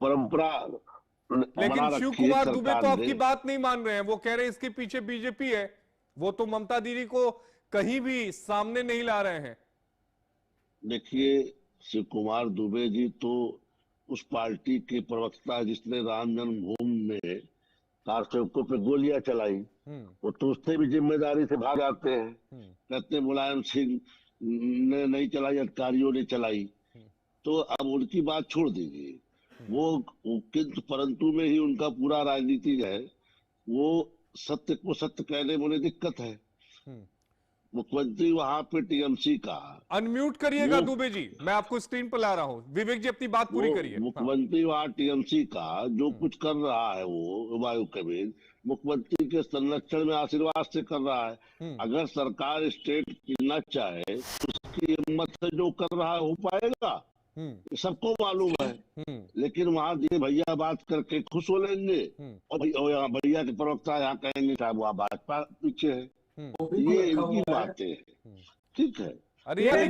परंपरा, लेकिन शिव कुमार दुबे तो आपकी बात नहीं मान रहे हैं। वो कह रहे हैं इसके पीछे बीजेपी है। वो तो ममता दीदी को कहीं भी सामने नहीं ला रहे हैं। देखिए, शिव कुमार दुबे जी तो उस पार्टी के प्रवक्ता जिसने राम जन्मभूमि में कारसेवकों पे गोलियां चलाई, वो तो उससे भी जिम्मेदारी से भाग आते हैं। कहते हैं मुलायम सिंह ने नहीं चलाई, अधिकारियों ने चलाई। तो अब उनकी बात छोड़ दीजिए। वो किंतु परंतु में ही उनका पूरा राजनीति है। वो सत्य को सत्य कहने में उन्हें दिक्कत है। मुख्यमंत्री वहां पे टीएमसी का, अनम्यूट करिएगा दुबे जी, मैं आपको स्क्रीन पर ला रहा हूं। विवेक जी अपनी बात पूरी करिए। मुख्यमंत्री वहां टीएमसी का जो कुछ कर रहा है, वो हुमायूं कबीर मुख्यमंत्री के संरक्षण में आशीर्वाद से कर रहा है। अगर सरकार स्टेट चुनना चाहे तो उसकी हिम्मत से जो कर रहा है हो पाएगा, सबको मालूम है। लेकिन वहां दिए भैया बात करके खुश हो लेंगे और भैया के प्रवक्ता यहाँ कहेंगे साहब वहाँ भाजपा पीछे है। ये इनकी बातें हैं, ठीक है। अरे ये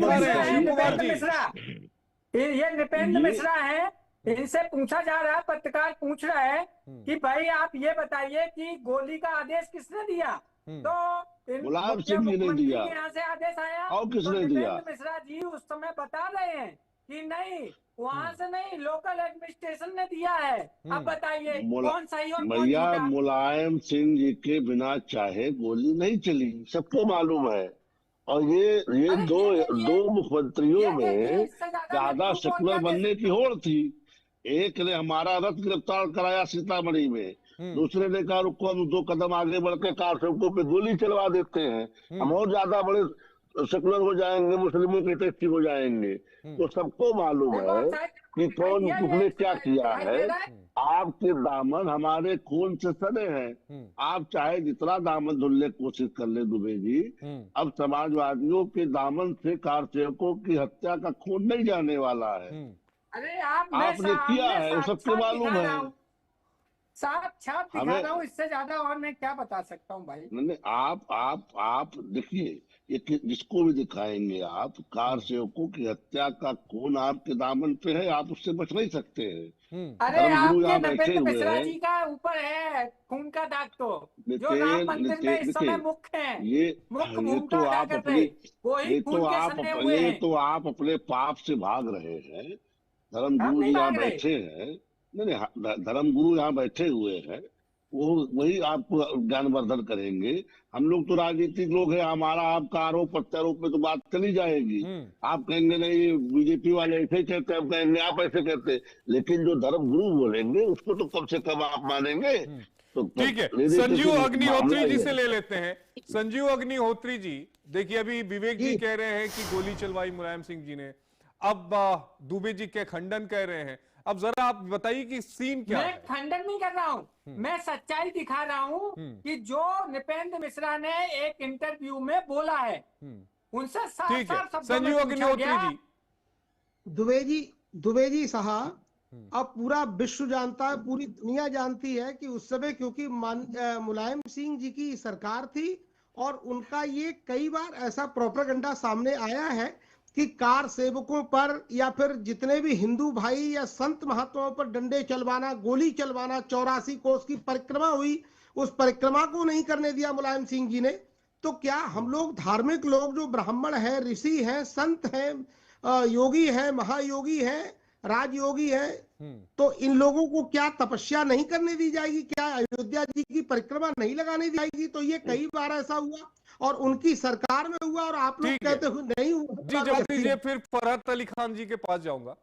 नृपेंद्र मिश्रा है, इनसे पूछा जा रहा है, पत्रकार पूछ रहा है कि भाई आप ये बताइए कि गोली का आदेश किसने दिया? तो मुलायम सिंह जी ने दिया। यहाँ से आदेश आया और किसने दिया? मिश्रा जी उस समय बता रहे हैं कि नहीं, वहाँ से नहीं, लोकल एडमिनिस्ट्रेशन ने दिया है। अब बताइए कौन सही और कौन भैया, झूठा? मुलायम सिंह जी के बिना चाहे गोली नहीं चली, सबको मालूम है। और ये दो मुख्यमंत्रियों में ज्यादा सेकुलर बनने की होड़ थी। एक ने हमारा रथ गिरफ्तार कराया सीतामढ़ी में, दूसरे ने कहा रुको हम 2 कदम आगे बढ़ के कारसेवकों पे गोली चलवा देते हैं, हम और ज्यादा बड़े सेकुलर हो जाएंगे, मुस्लिमों के टेस्टी हो जाएंगे। तो सबको मालूम है कि कौन किसने क्या किया है। आपके दामन हमारे खून से सने हैं। आप चाहे जितना दामन धुलने की कोशिश कर ले दुबे जी, अब समाजवादियों के दामन से कारसेवकों की हत्या का खून नहीं जाने वाला है। अरे आपने किया है, वो सबके मालूम है। साक्षात दिखा रहा हूँ, इससे ज्यादा और मैं क्या बता सकता हूँ भाई। नहीं, आप देखिए, ये जिसको भी दिखाएंगे आप, कार सेवकों की हत्या का खून आपके दामन पे है, आप उससे बच नहीं सकते हैं। अरे धर्मगुरु यहाँ आपके बैठे नपेंद्र हुए मिश्रा हैं। जी का ऊपर है खून का दाग, तो जो राम मंदिर में इस समय मुख्य है, मुख्य भूमिका अदा कर रहे, वही खून के सने हुए हैं। तो आप अपने पाप से भाग रहे हैं। धर्मगुरु जी यहाँ बैठे हैं, नहीं, धर्मगुरु यहाँ बैठे हुए हैं, वो वही आपको ज्ञानवर्धन करेंगे। हम लोग तो राजनीतिक लोग हैं, हमारा आपका आरोप प्रत्यारोप में तो बात चली जाएगी। आप कहेंगे नहीं बीजेपी वाले ऐसे ही कहते हैं, हम कहेंगे आप ऐसे कहते हैं, लेकिन जो धर्मगुरु बोलेंगे उसको तो कम से कम आप मानेंगे। तो ठीक है, संजीव अग्निहोत्री जी से ले लेते हैं। संजीव अग्निहोत्री जी, देखिए अभी विवेक जी कह रहे हैं कि गोली चलवाई मुलायम सिंह जी ने, अब दुबे जी के खंडन कह रहे हैं। अब जरा आप बताइए कि सीन क्या है। मैं खंडन नहीं कर रहा हूँ, मैं सच्चाई दिखा रहा हूँ कि जो नृपेंद्र मिश्रा ने एक इंटरव्यू में बोला है, उनसे साफ-साफ शब्दों में पूछा गया। दुबे जी साहब, अब पूरा विश्व जानता है, पूरी दुनिया जानती है कि उस समय क्योंकि मुलायम सिंह जी की सरकार थी और उनका ये कई बार ऐसा प्रोपेगेंडा सामने आया है कि कार सेवकों पर या फिर जितने भी हिंदू भाई या संत महात्माओं पर डंडे चलवाना, गोली चलवाना। 84 कोस की परिक्रमा हुई, उस परिक्रमा को नहीं करने दिया मुलायम सिंह जी ने। तो क्या हम लोग धार्मिक लोग जो ब्राह्मण हैं, ऋषि हैं, संत हैं, योगी हैं, महायोगी हैं, राजयोगी हैं, तो इन लोगों को क्या तपस्या नहीं करने दी जाएगी? क्या अयोध्या जी की परिक्रमा नहीं लगाने दी जाएगी? तो ये कई बार ऐसा हुआ और उनकी सरकार में हुआ और आप लोग कहते हो नहीं हुआ। जी जवाब दीजिए, फिर फरहत अली खान जी के पास जाऊंगा।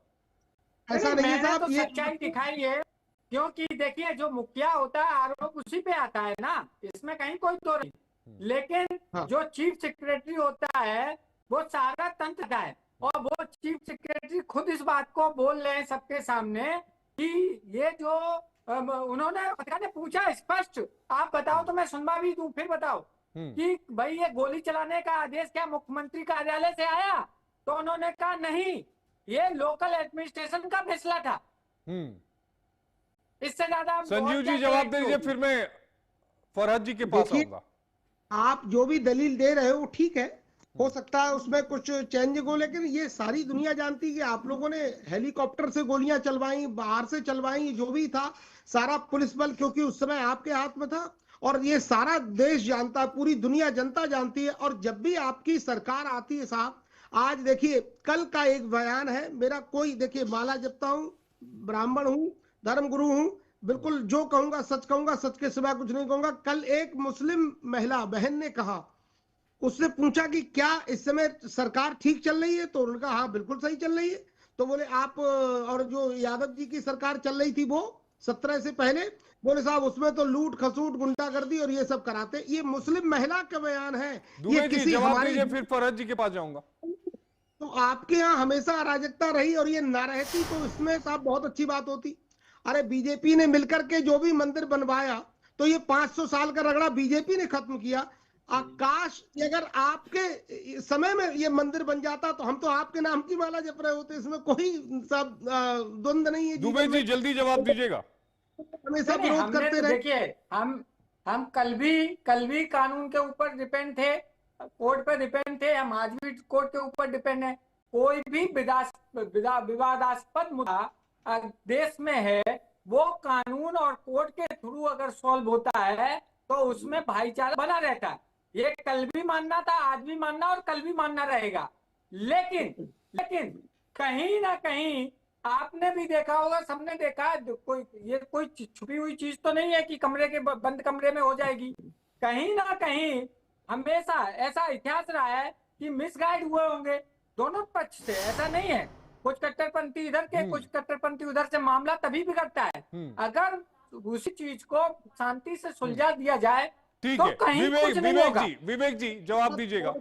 ऐसा नहीं साहब, तो सच्चाई दिखाई है, क्योंकि देखिए जो मुखिया होता है आरोप उसी पे आता है ना, इसमें कहीं कोई दो नहीं। लेकिन जो चीफ सेक्रेटरी होता है वो सारा तंत्र का है, और वो चीफ सेक्रेटरी खुद इस बात को बोल रहे हैं सबके सामने कि ये जो उन्होंने पत्रकार ने पूछा स्पष्ट, आप बताओ तो मैं सुनवा भी दूं, फिर बताओ कि भाई ये गोली चलाने का आदेश क्या मुख्यमंत्री कार्यालय से आया? तो उन्होंने कहा नहीं, ये लोकल एडमिनिस्ट्रेशन का फैसला था। इससे ज्यादा संजीव जी जवाब दीजिए, फिर मैं फरहत जी के पास आऊंगा। आप जो भी दलील दे रहे हो ठीक है, हो सकता है उसमें कुछ चेंज हो, लेकिन ये सारी दुनिया जानती है कि आप लोगों ने हेलीकॉप्टर से गोलियां चलवाई, बाहर से चलवाई, जो भी था सारा पुलिस बल क्योंकि उस समय आपके हाथ में था, और ये सारा देश जानता है, पूरी दुनिया जनता जानती है। और जब भी आपकी सरकार आती है साहब, आज देखिए कल का एक बयान है मेरा, कोई देखिए माला जपता हूँ, ब्राह्मण हूँ, धर्मगुरु हूँ, बिल्कुल जो कहूंगा सच कहूंगा, सच के सिवा कुछ नहीं कहूंगा। कल एक मुस्लिम महिला बहन ने कहा, उससे पूछा कि क्या इस समय सरकार ठीक चल रही है? तो उन्होंने कहा हाँ बिल्कुल सही चल रही है। तो बोले आप, और जो यादव जी की सरकार चल रही थी वो 17 से पहले, बोले साहब उसमें तो लूट खसूट गुंडागर्दी और ये सब कराते। ये मुस्लिम महिला का बयान है। ये किसी हमारे, फिर फरहत जी के पास जाऊंगा। तो आपके यहाँ हमेशा अराजकता रही और ये ना रहती तो इसमें साहब बहुत अच्छी बात होती। अरे बीजेपी ने मिलकर के जो भी मंदिर बनवाया, तो ये 500 साल का रगड़ा बीजेपी ने खत्म किया। आकाश, अगर आपके समय में ये मंदिर बन जाता तो हम तो आपके नाम की माला जप रहे होते, इसमें कोई सब द्वंद नहीं है। दुबे जी जल्दी जवाब दीजिएगा। हमेशा विरोध करते रहे। देखिए हम कल भी कानून के ऊपर डिपेंड थे, कोर्ट पे डिपेंड थे, हम आज भी कोर्ट के ऊपर डिपेंड है। कोई भी विवादास्पद मुद्दा देश में है, वो कानून और कोर्ट के थ्रू अगर सॉल्व होता है तो उसमें भाईचारा बना रहता है। ये कल भी मानना था, आज भी मानना और कल भी मानना रहेगा। लेकिन कहीं ना कहीं आपने भी देखा होगा, सबने देखा, कोई छुपी हुई चीज तो नहीं है कि कमरे के बंद कमरे में हो जाएगी। कहीं ना कहीं हमेशा ऐसा इतिहास रहा है कि मिसगाइड हुए होंगे दोनों पक्ष से, ऐसा नहीं है। कुछ कट्टरपंथी इधर के, कुछ कट्टरपंथी उधर से, मामला तभी बिगड़ता है अगर उसी चीज को शांति से सुलझा दिया जाए। ठीक तो है, कहीं कुछ नहीं होगा। विवेक जी जवाब दीजिएगा।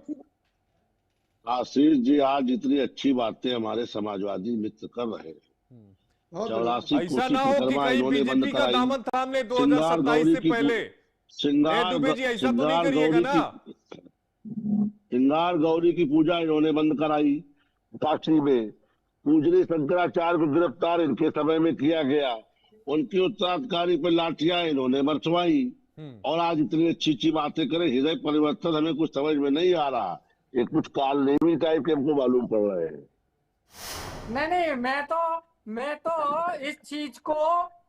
आशीष जी, आज इतनी अच्छी बातें हमारे समाजवादी मित्र कर रहे हैं। 84 ऐसा ना हो कि कहीं बीजेपी का दामन थाम ले 2027 से पहले। दुबे जी ऐसा तो नहीं करिएगा ना। श्रृंगार गौरी की पूजा इन्होंने बंद कराई काशी में। पूजनी शंकराचार्य को गिरफ्तार इनके समय में किया गया। उनकी उत्तराधिकारी पर लाठियां इन्होंने बरसवाई। और आज इतनी अच्छी अच्छी बातें करें। हृदय परिवर्तन हमें कुछ समझ में नहीं आ रहा। ये कुछ कालनेमी टाइप के हमको मालूम पड़ रहे हैं। नहीं, मैं तो इस चीज को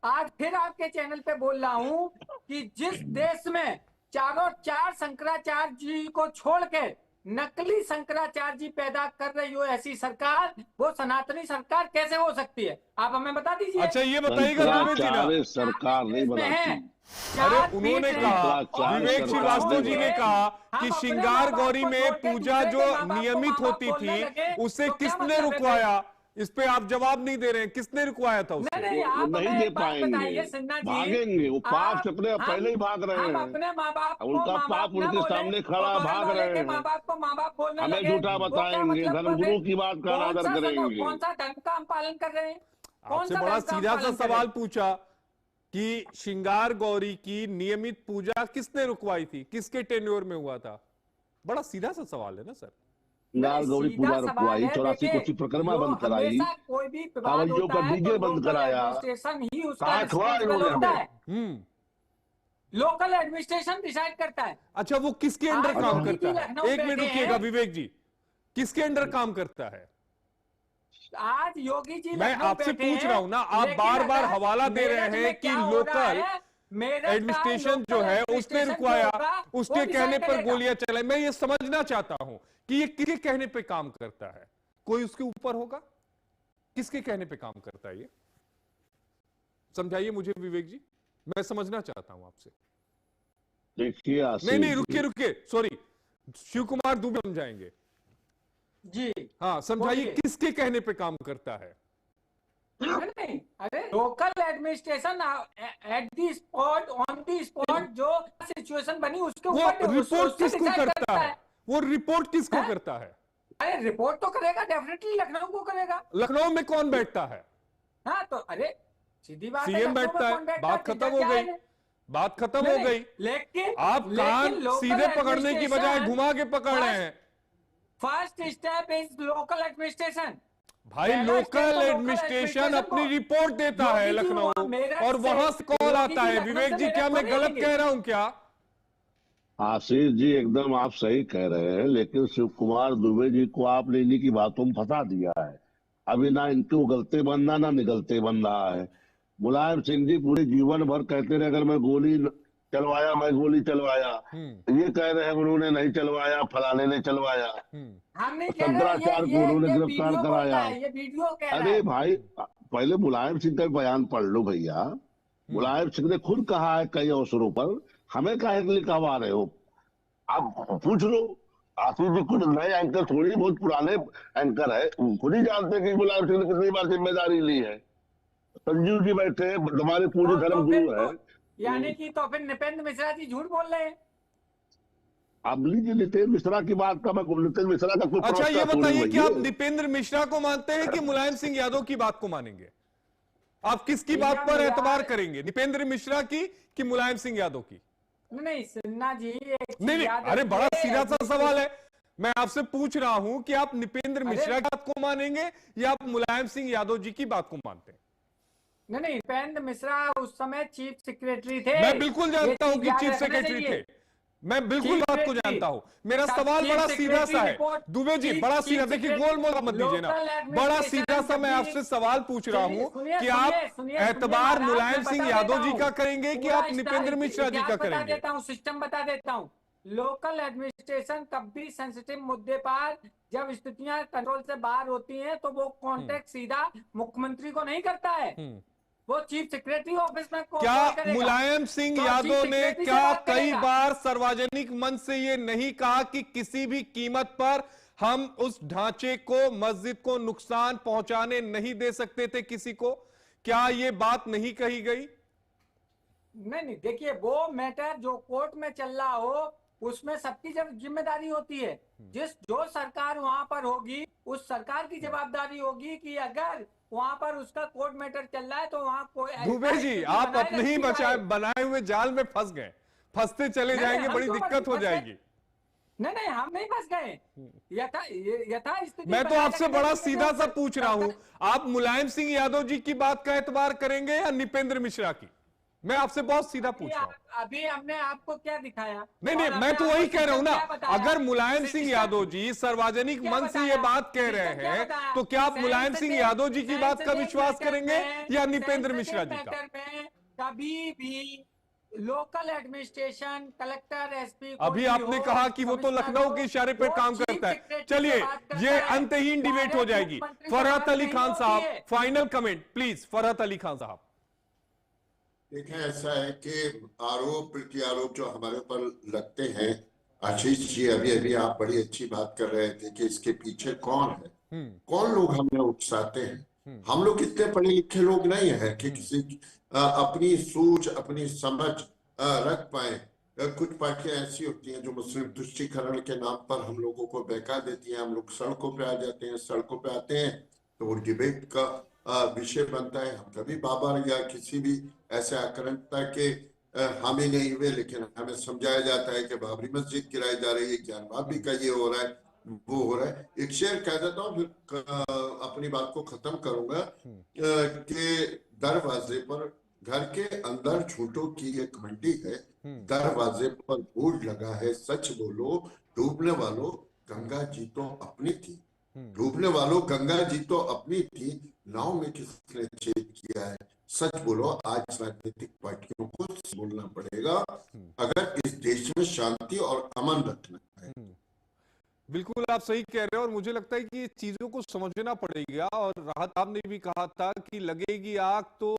आज फिर आपके चैनल पे बोल रहा हूँ कि जिस देश में चार शंकराचार्य जी को छोड़ के नकली शंकराचार्य जी पैदा कर रही हो ऐसी सरकार, वो सनातनी सरकार कैसे हो सकती है? आप हमें बता दीजिए। अच्छा ये बताइएगा, सरकार नहीं बनाती। अरे उन्होंने कहा, विवेक श्रीवास्तव जी ने कहा कि श्रृंगार गौरी में पूजा जो नियमित होती थी उसे किसने रुकवाया? इस पे आप जवाब नहीं दे रहे हैं। किसने रुकवाया था उसे? नहीं दे पाएंगे, भागेंगे। वो पाप से अपने पहले ही भाग रहे हैं। उनका पाप उनके सामने खड़ा, भाग रहे हैं। हमें झूठा बताएंगे, धर्मगुरु की बात का अनादर करेंगे। कौन सा धर्म का हम पालन कर रहे हैं? आपसे बड़ा सीधा सा सवाल पूछा कि श्रृंगार गौरी की नियमित पूजा किसने रुकवाई थी, किसके टेन्योर में हुआ था? बड़ा सीधा सा सवाल है ना सर। श्रृंगार गौरी पूजा रुकवाई, 84 कोसी परिक्रमा बंद कराई, कांवड़ियों का डीजे बंद कराया। लोकल एडमिनिस्ट्रेशन डिसाइड करता है। अच्छा वो किसके अंडर काम करता है? एक मिनट रुकिएगा विवेक जी, किसके अंडर काम करता है? आज योगी जी मैं आपसे पूछ रहा हूं ना, आप बार बार हवाला दे रहे हैं कि लोकल एडमिनिस्ट्रेशन जो है उसने रुकवाया, उसके कहने पर गोलियां चलाई। मैं ये समझना चाहता हूं कि ये किसके कहने पे काम करता है? कोई उसके ऊपर होगा? किसके कहने पे काम करता है ये? समझाइए मुझे विवेक जी, मैं समझना चाहता हूं आपसे। देखिए नहीं रुकिए, सॉरी, शिव कुमार दुबे समझाएंगे जी। हाँ समझाइए, किसके कहने पे काम करता है? नहीं, अरे local administration at the spot, on the spot जो सिचुएशन बनी उसके ऊपर रिपोर्ट किसको करता है? वो रिपोर्ट किसको करता है? अरे रिपोर्ट तो करेगा डेफिनेटली, लखनऊ को करेगा। लखनऊ में कौन बैठता है? हाँ तो अरे सीधी बात है, सीएम बैठता है। बात खत्म हो गई, बात खत्म हो गई। लेकिन आप कान सीधे पकड़ने की बजाय घुमा के पकड़ रहे हैं। First step is local administration. भाई लोकल एडमिनिस्ट्रेशन अपनी रिपोर्ट देता है लखनऊ, और वहां से कॉल आता है। विवेक जी क्या मैं गलत कह रहा हूं क्या? आशीष जी एकदम आप सही कह रहे हैं, लेकिन शिव कुमार दुबे जी को आपने इन्हीं की बातों में फंसा दिया है। अभी ना इनके उगलते बनना ना निगलते बन रहा है। मुलायम सिंह जी पूरे जीवन भर कहते रहे अगर मैं गोली चलवाया, मैं गोली चलवाया। ये कह रहे हैं उन्होंने नहीं चलवाया, फलाने ने चलवाया। शंकराचार्य को उन्होंने गिरफ्तार कराया। अरे भाई पहले मुलायम सिंह का बयान पढ़ लो भैया। मुलायम सिंह ने खुद कहा है कई अवसरों पर, हमें काहे के लिए कहवा रहे हो? आप पूछ लो। आशीष जी कुछ नए एंकर थोड़ी, बहुत पुराने एंकर है, खुद ही जानते हैं कि मुलायम सिंह ने कितनी बार जिम्मेदारी ली है। संजीव जी बैठे हमारे पूरे धर्म गुरु है। यानी कि तो फिर निपेंद्र मिश्रा जी झूठ बोल रहे हैं। अब लीजिए नितेंद्र मिश्रा की बात का, मैं नितेंद्र मिश्रा का कुछ। अच्छा ये बताइए कि आप निपेंद्र मिश्रा को मानते हैं कि मुलायम सिंह यादव की बात को मानेंगे? आप किसकी बात पर एतबार करेंगे, निपेंद्र मिश्रा की कि मुलायम सिंह यादव की? नहीं सिन्हा जी, नहीं, अरे बड़ा सीधा सा सवाल है। मैं आपसे पूछ रहा हूं कि आप निपेंद्र मिश्रा की बात को मानेंगे या आप मुलायम सिंह यादव जी की बात को मानते हैं? नहीं, निपेंद्र मिश्रा उस समय चीफ सेक्रेटरी थे। मैं बिल्कुल जानता हूं कि चीफ सेक्रेटरी थे, मैं बिल्कुल बात को जानता हूं। मेरा सवाल बड़ा सीधा सा है दुबे जी, बड़ा सीधा। देखिए गोलमोल मत दीजिए ना, बड़ा सीधा सा मैं आपसे सवाल पूछ रहा हूं कि आप एतबार मुलायम सिंह यादव जी का करेंगे कि आप निपेंद्र मिश्रा जी का करेंगे? सिस्टम बता देता हूँ। लोकल एडमिनिस्ट्रेशन कभी सेंसिटिव मुद्दे पर जब स्थितियां कंट्रोल से बाहर होती हैं तो वो कॉन्टेक्ट सीधा मुख्यमंत्री को नहीं करता है, वो चीफ सेक्रेटरी ऑफिस में। क्या मुलायम सिंह यादव ने क्या कई बार सार्वजनिक मंच से ये नहीं कहा कि किसी भी कीमत पर हम उस ढांचे को, मस्जिद को नुकसान पहुंचाने नहीं दे सकते थे किसी को? क्या ये बात नहीं कही गई? नहीं, देखिए वो मैटर जो कोर्ट में चल रहा हो उसमें सबकी जब जिम्मेदारी होती है। जो सरकार वहां पर होगी उस सरकार की जवाबदारी होगी कि अगर वहां पर उसका कोर्ट मैटर चल रहा है तो वहां कोई दुबे जी आप अपने ही बनाए हुए जाल में फंस गए, फंसते चले जाएंगे, बड़ी दिक्कत हो जाएगी। नहीं हम नहीं फंस गए। यथा स्थिति मैं तो आपसे बड़ा सीधा सा पूछ रहा हूं, आप मुलायम सिंह यादव जी की बात का एतबार करेंगे या नृपेंद्र मिश्रा की? मैं आपसे बहुत सीधा पूछ रहा हूं। अभी हमने आपको क्या दिखाया? नहीं मैं तो वही कह रहा हूं ना, अगर मुलायम सिंह यादव जी सार्वजनिक मंच से ये बात कह रहे हैं तो क्या आप मुलायम सिंह यादव जी की बात का विश्वास करेंगे या नृपेंद्र मिश्रा जी का? कभी भी लोकल एडमिनिस्ट्रेशन, कलेक्टर, एसपी, अभी आपने कहा कि वो तो लखनऊ के इशारे पर काम करता है। चलिए ये अंतहीन डिबेट हो जाएगी। फरहत अली खान साहब, final comment please. Farhat Ali Khan साहब, देखें, ऐसा है कि आरोप प्रत्यारोप जो हमारे ऊपर लगते हैं, आशीष जी अभी अभी आप बड़ी अच्छी बात कर रहे थे कि इसके पीछे कौन है, कौन लोग हमें उकसाते हैं। हम लोग इतने पढ़े लिखे लोग नहीं हैं कि किसी अपनी सोच अपनी समझ रख पाए। कुछ पार्टियां ऐसी होती हैं जो मुस्लिम तुष्टीकरण के नाम पर हम लोगों को बहका देती हैं। हम लोग सड़कों पे आ जाते हैं, सड़कों पे आते हैं तो वो डिबेट का विषय बनता है। हम कभी बाबर या किसी भी ऐसे आक्रांता के हामी नहीं हुए, लेकिन हमें समझाया जाता है कि बाबरी मस्जिद गिराई जा रही है, ज्ञान भाभी का ये हो रहा है, वो हो रहा है। एक शेर कह देता हूँ फिर अपनी बात को खत्म करूंगा कि दरवाजे पर, घर के अंदर झूठों की एक मंडी है, दरवाजे पर बोर्ड लगा है सच बोलो, डूबने वालों गंगा जी तो अपनी थी, डूबने वालों गंगा जी तो अपनी थी, नाव में किसने छेद किया है, सच बोलो। आज राजनीतिक पार्टियों को बोलना पड़ेगा अगर इस देश में शांति और अमन रखना है। बिल्कुल आप सही कह रहे हो और मुझे लगता है कि चीजों को समझना पड़ेगा। और राहत साहब ने भी कहा था कि लगेगी आग तो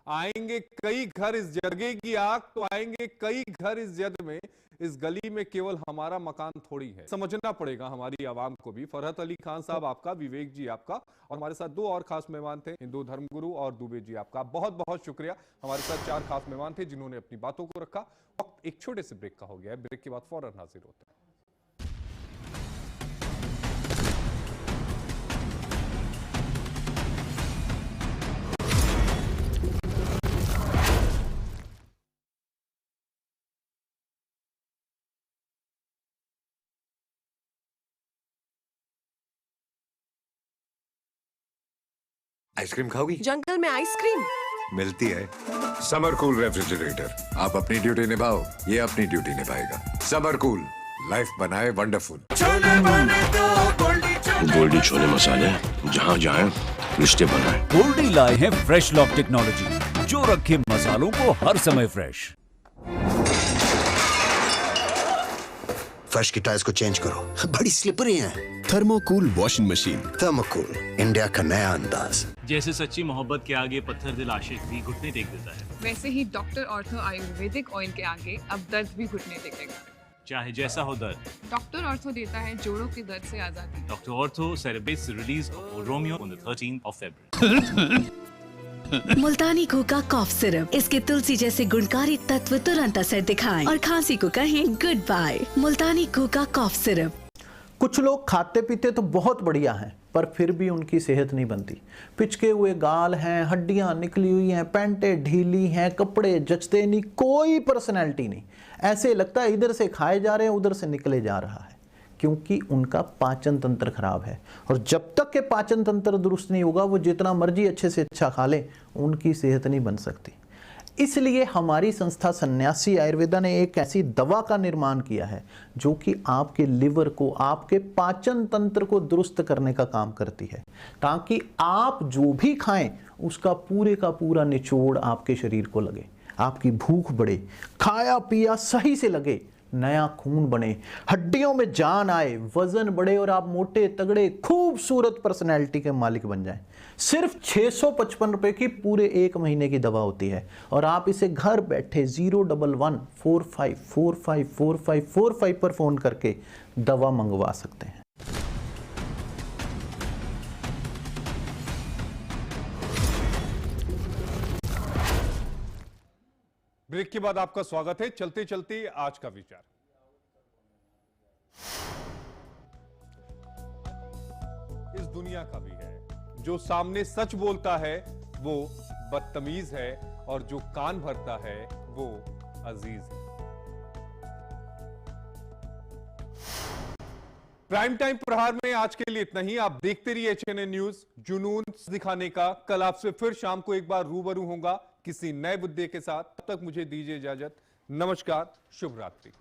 आएंगे कई घर, इस जगेगी आग तो आएंगे कई घर इस जद में, इस गली में केवल हमारा मकान थोड़ी है। समझना पड़ेगा हमारी आवाम को भी। फरहत अली खान साहब आपका, विवेक जी आपका, और हमारे साथ दो और खास मेहमान थे, हिंदू धर्मगुरु और दुबे जी आपका बहुत बहुत शुक्रिया। हमारे साथ चार खास मेहमान थे जिन्होंने अपनी बातों को रखा। वक्त एक छोटे से ब्रेक का हो गया है, ब्रेक के बाद फौरन हाजिर होते हैं। आइसक्रीम खाओगी? जंगल में आइसक्रीम मिलती है। समर कूल रेफ्रिजरेटर, आप अपनी ड्यूटी निभाओ, ये अपनी ड्यूटी निभाएगा। समर कूल, लाइफ बनाए वंडरफुल। गोल्डी छोले मसाले, जहाँ जाए रिश्ते बनाए। गोल्डी लाए हैं फ्रेश लॉक टेक्नोलॉजी, जो रखे मसालों को हर समय फ्रेश। फर्श की टाइल्स को चेंज करो, बड़ी स्लिपरी हैं। थर्मोकूल वॉशिंग मशीन। थर्मोकूल, इंडिया का नया अंदाज। जैसे सच्ची मोहब्बत के आगे पत्थर दिल आशिक भी घुटने टेक देता है, वैसे ही डॉक्टर ऑर्थो आयुर्वेदिक ऑयल के आगे अब दर्द भी घुटने टेकेगा। चाहे जैसा हो दर्द, डॉक्टर ऑर्थो देता है जोड़ों के दर्द से आजादी। Doctor ortho celebrates the release of Romeo on the 13th of February. Multani घोका कॉफ सिरप, इसके तुलसी जैसे गुणकारी तत्व तुरंत असर दिखाएं और खांसी को कहें गुड बाय। मुल्तानी घोका कॉफ सिरप। कुछ लोग खाते पीते तो बहुत बढ़िया हैं, पर फिर भी उनकी सेहत नहीं बनती। पिचके हुए गाल हैं, हड्डियां निकली हुई हैं, पैंटें ढीली हैं, कपड़े जचते नहीं, कोई पर्सनैलिटी नहीं। ऐसे लगता है इधर से खाए जा रहे हैं उधर से निकले जा रहा है, क्योंकि उनका पाचन तंत्र खराब है। और जब तक के पाचन तंत्र दुरुस्त नहीं होगा, वो जितना मर्जी अच्छे से अच्छा खा लें, उनकी सेहत नहीं बन सकती। इसलिए हमारी संस्था सन्यासी आयुर्वेदा ने एक ऐसी दवा का निर्माण किया है जो कि आपके लिवर को, आपके पाचन तंत्र को दुरुस्त करने का काम करती है, ताकि आप जो भी खाएं उसका पूरे का पूरा निचोड़ आपके शरीर को लगे, आपकी भूख बढ़े, खाया पिया सही से लगे, नया खून बने, हड्डियों में जान आए, वजन बढ़े और आप मोटे तगड़े खूबसूरत पर्सनैलिटी के मालिक बन जाएं। सिर्फ 655 रुपए की पूरे 1 महीने की दवा होती है और आप इसे घर बैठे 01145454545 पर फोन करके दवा मंगवा सकते हैं। ब्रेक के बाद आपका स्वागत है। चलते चलते आज का विचार, इस दुनिया का भी है। जो सामने सच बोलता है वो बदतमीज है और जो कान भरता है वो अजीज है। प्राइम टाइम प्रहार में आज के लिए इतना ही। आप देखते रहिए CNN न्यूज। जुनून दिखाने का कल आपसे फिर शाम को एक बार रूबरू होगा किसी नए मुद्दे के साथ। तब तक मुझे दीजिए इजाजत। नमस्कार, शुभ रात्रि।